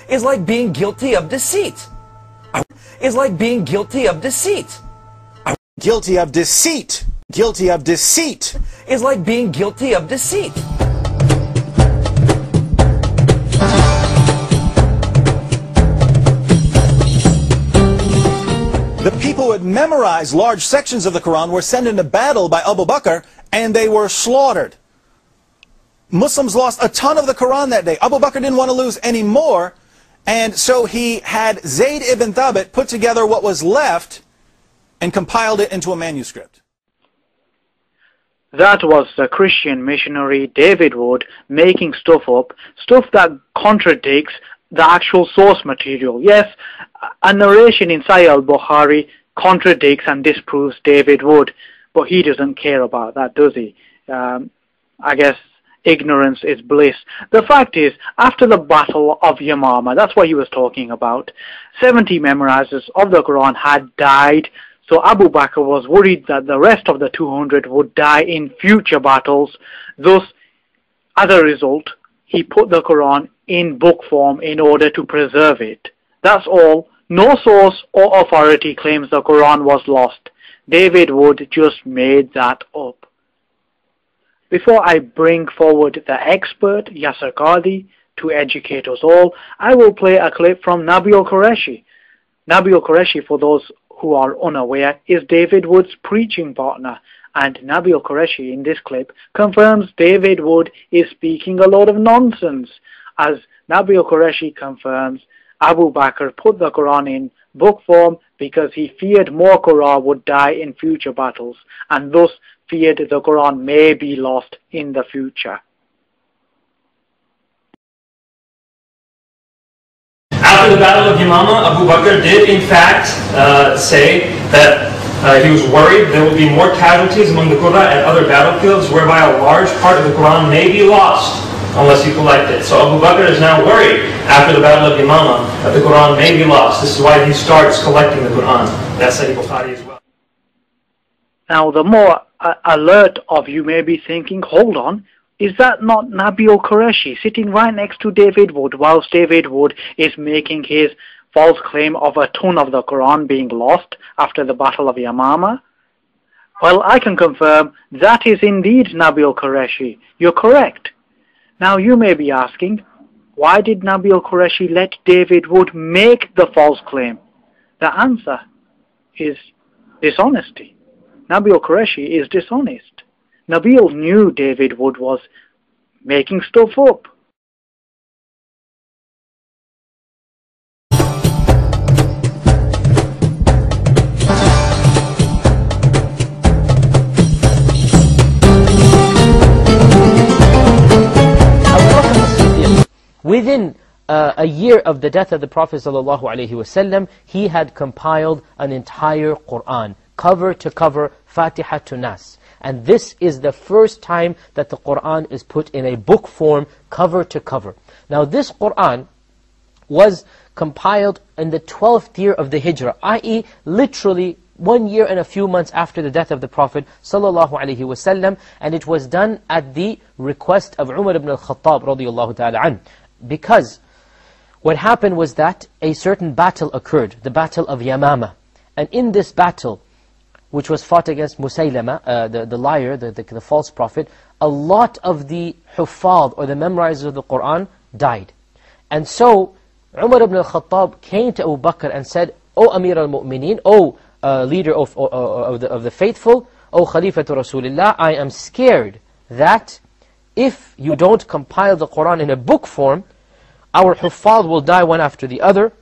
is like being guilty of deceit. Is like being guilty of deceit. Guilty of deceit. Guilty of deceit. Is like being guilty of deceit. The people who had memorized large sections of the Quran were sent into battle by Abu Bakr, and they were slaughtered. Muslims lost a ton of the Quran that day. Abu Bakr didn't want to lose any more, and so he had Zayd ibn Thabit put together what was left and compiled it into a manuscript. That was the Christian missionary David Wood making stuff up, stuff that contradicts the actual source material. Yes, a narration in Sahih al-Bukhari contradicts and disproves David Wood, but he doesn't care about that, does he? I guess ignorance is bliss. The fact is, after the Battle of Yamama, that's what he was talking about, 70 memorizers of the Quran had died, so Abu Bakr was worried that the rest of the 200 would die in future battles. Thus, as a result, he put the Quran in book form in order to preserve it. That's all. No source or authority claims the Quran was lost. David Wood just made that up. Before I bring forward the expert, Yasser Qadi, to educate us all, I will play a clip from Nabeel Qureshi. Nabeel Qureshi, for those who are unaware, is David Wood's preaching partner. And Nabeel Qureshi in this clip confirms David Wood is speaking a lot of nonsense. As Nabeel Qureshi confirms, Abu Bakr put the Quran in book form because he feared more Quran would die in future battles, and thus feared the Quran may be lost in the future. After the Battle of Yamama, Abu Bakr did in fact say that he was worried there would be more casualties among the Qurra at other battlefields, whereby a large part of the Quran may be lost unless you collect it. So Abu Bakr is now worried after the Battle of Yamama that the Quran may be lost. This is why he starts collecting the Quran. That's Sahih Bukhari as well. Now the more alert of you may be thinking, hold on, is that not Nabeel Qureshi sitting right next to David Wood whilst David Wood is making his false claim of a ton of the Quran being lost after the Battle of Yamama? Well, I can confirm that is indeed Nabeel Qureshi. You're correct. Now you may be asking, why did Nabeel Qureshi let David Wood make the false claim? The answer is dishonesty. Nabeel Qureshi is dishonest. Nabeel knew David Wood was making stuff up. Within a year of the death of the Prophet ﷺ, he had compiled an entire Qur'an, cover to cover, Fatiha to Nas. And this is the first time that the Qur'an is put in a book form, cover to cover. Now this Qur'an was compiled in the 12th year of the Hijrah, i.e. literally 1 year and a few months after the death of the Prophet ﷺ, and it was done at the request of Umar ibn al-Khattab radiyallahu ta'ala an. Because what happened was that a certain battle occurred, the Battle of Yamama. And in this battle, which was fought against Musaylama, the liar, the false prophet, a lot of the huffaz, or the memorizers of the Qur'an, died. And so, Umar ibn al-Khattab came to Abu Bakr and said, O Amir al-Mu'mineen, O leader of the faithful, O Khalifatu Rasulullah, I am scared that if you don't compile the Qur'an in a book form, our huffaz will die one after the other,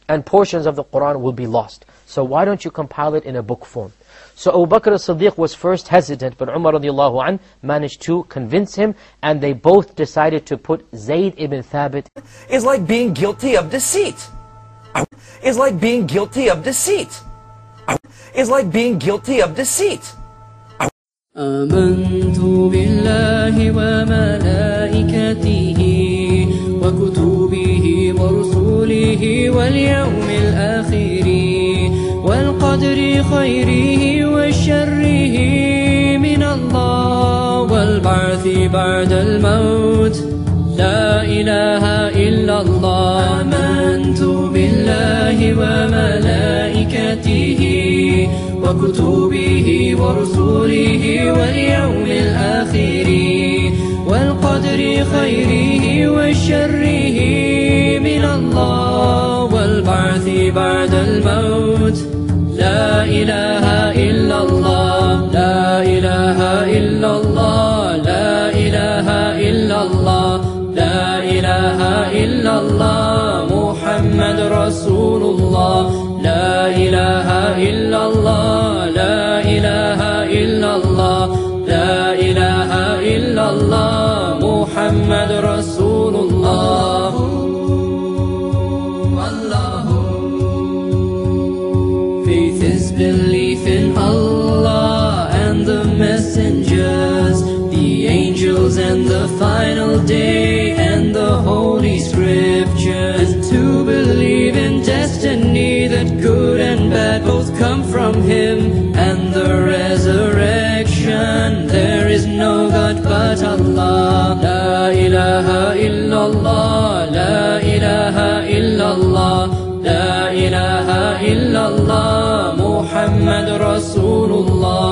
and portions of the Qur'an will be lost. So why don't you compile it in a book form? So Abu Bakr as-Siddiq was first hesitant, but Umar radiallahu anh managed to convince him, and they both decided to put Zayd ibn Thabit. Is like being guilty of deceit. Is like being guilty of deceit. Is like being guilty of deceit. آمنت بالله وملائكته وكتبه ورسله واليوم الآخر والقدر خيره وشره من الله والبعث بعد الموت لا إله إلا الله آمنت بالله وملائكته وكتبه ورسله واليوم الآخر والقدر خيره وشره من الله والبعث بعد الموت. لا إله إلا الله، لا إله إلا الله، لا إله إلا الله، لا إله إلا الله، محمد رسول الله. لا إله إلا الله، لا إله إلا الله، لا إله إلا الله، محمد رسول الله. Faith is belief in Allah and the messengers, the angels and the final day and the holy scriptures, and to believe in destiny that good and bad both come from Him, and the resurrection. There is no God but Allah. La ilaha illallah, la ilaha illallah, la ilaha illallah, Muhammad Rasulullah.